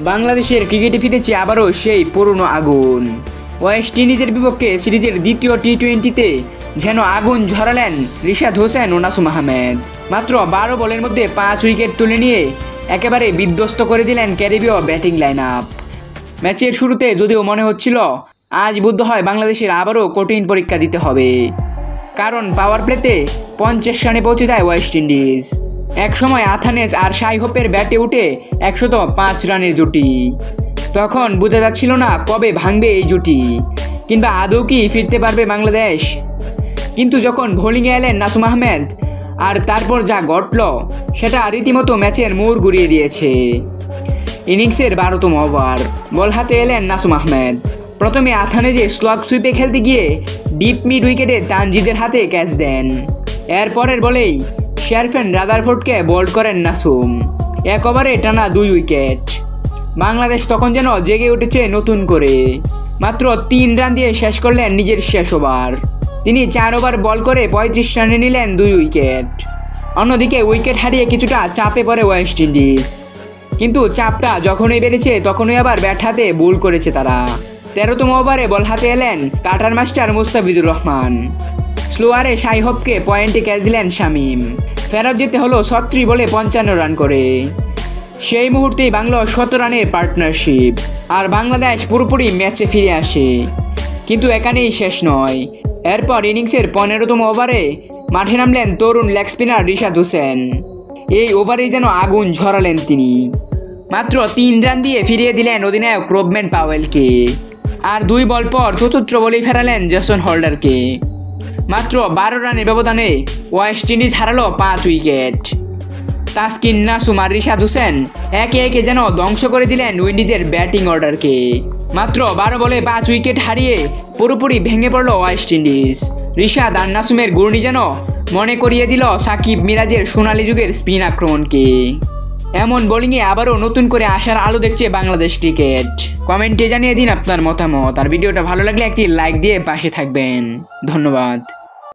বাংলাদেশের ক্রিকেটে ফিরেছে আবারও সেই পুরনো আগুন। ওয়েস্ট ইন্ডিজের বিপক্ষে সিরিজের দ্বিতীয় টি-20তে যেন আগুন ঝরালেন রিশাদ হোসেন ও নাসুম আহমেদ। মাত্র 12 বলের মধ্যে 5 উইকেট তুলে নিয়ে একেবারে বিধ্বস্ত করে দিলেন ক্যারিবীয় ব্যাটিং লাইন আপ। ম্যাচের শুরুতে যদিও মনে হচ্ছিল আজ বোধ হয় বাংলাদেশের আবারও কঠিন পরীক্ষা দিতে হবে, কারণ পাওয়ার প্লেতে 50 রানে পৌঁছে যায় ওয়েস্ট ইন্ডিজ। একসময় আথানেস আর শাই হোপের ব্যাটে উঠে 105 রানের জুটি। তখন বোঝা যাচ্ছিল না কবে ভাঙবে এই জুটি, কিংবা আদৌ কি ফিরতে পারবে বাংলাদেশ। কিন্তু যখন বোলিংয়ে এলেন নাসুম আহমেদ, আর তারপর যা ঘটল সেটা রীতিমতো ম্যাচের মোড় ঘুরিয়ে দিয়েছে। ইনিংসের 12তম ওভার, বল হাতে এলেন নাসুম আহমেদ। প্রথমে আথানেজে স্লগ সুইপে খেলতে গিয়ে ডিপ মিড উইকেটে তানজিদের হাতে ক্যাচ দেন। এরপরের বলেই শেরফেন রাদারফোর্ডকে বোল্ড করেন নাসুম। 1 ওভারে টানা 2 উইকেট। বাংলাদেশ তখন যেন জেগে উঠেছে নতুন করে। মাত্র 3 রান দিয়ে শেষ করলেন নিজের শেষ ওভার। তিনি 4 ওভার বল করে 35 রানে নিলেন 2 উইকেট। অন্যদিকে উইকেট হারিয়ে কিছুটা চাপে পড়ে ওয়েস্ট ইন্ডিজ, কিন্তু চাপটা যখনই বেড়েছে তখনই আবার ব্যাট হাতে ভুল করেছে তারা। 13তম ওভারে বল হাতে এলেন কাটার মাস্টার মুস্তাফিজুর রহমান। স্লোয়ারে শাই হোপকে পয়েন্টে ক্যাচ দিলেন শামীম। ফেরত যেতে হলো 36 বলে 55 রান করে। সেই মুহূর্তেই বাংলা 17 রানের পার্টনারশিপ, আর বাংলাদেশ পুরোপুরি ম্যাচে ফিরে আসে। কিন্তু এখানেই শেষ নয়। এরপর ইনিংসের 15তম ওভারে মাঠে নামলেন তরুণ লেগ স্পিনার রিশাদ হোসেন। এই ওভারেই যেন আগুন ঝরালেন তিনি। মাত্র 3 রান দিয়ে ফিরিয়ে দিলেন অধিনায়ক রবম্যান পাওয়েলকে, আর 2 বল পর চতুর্থ বলেই ফেরালেন জেসন হোল্ডারকে। মাত্র 12 রানের ব্যবধানে ওয়েস্ট ইন্ডিজ হারালো 5 উইকেট। তাসকিন, নাসুম আর রিশাদ হোসেন একে একে যেন ধ্বংস করে দিলেন উইন্ডিজের ব্যাটিং অর্ডারকে। মাত্র 12 বলে 5 উইকেট হারিয়ে পুরোপুরি ভেঙে পড়ল ওয়েস্ট ইন্ডিজ। রিশাদ আর নাসুমের ঘূর্ণি যেন মনে করিয়ে দিল সাকিব মিরাজের সোনালী যুগের স্পিন আক্রমণকে। এমন বোলিংয়ে আবারও নতুন করে আসার আলো দেখছে বাংলাদেশ ক্রিকেট। কমেন্টে জানিয়ে দিন আপনার মতামত, আর ভিডিওটা ভালো লাগলে একটি লাইক দিয়ে পাশে থাকবেন। ধন্যবাদ।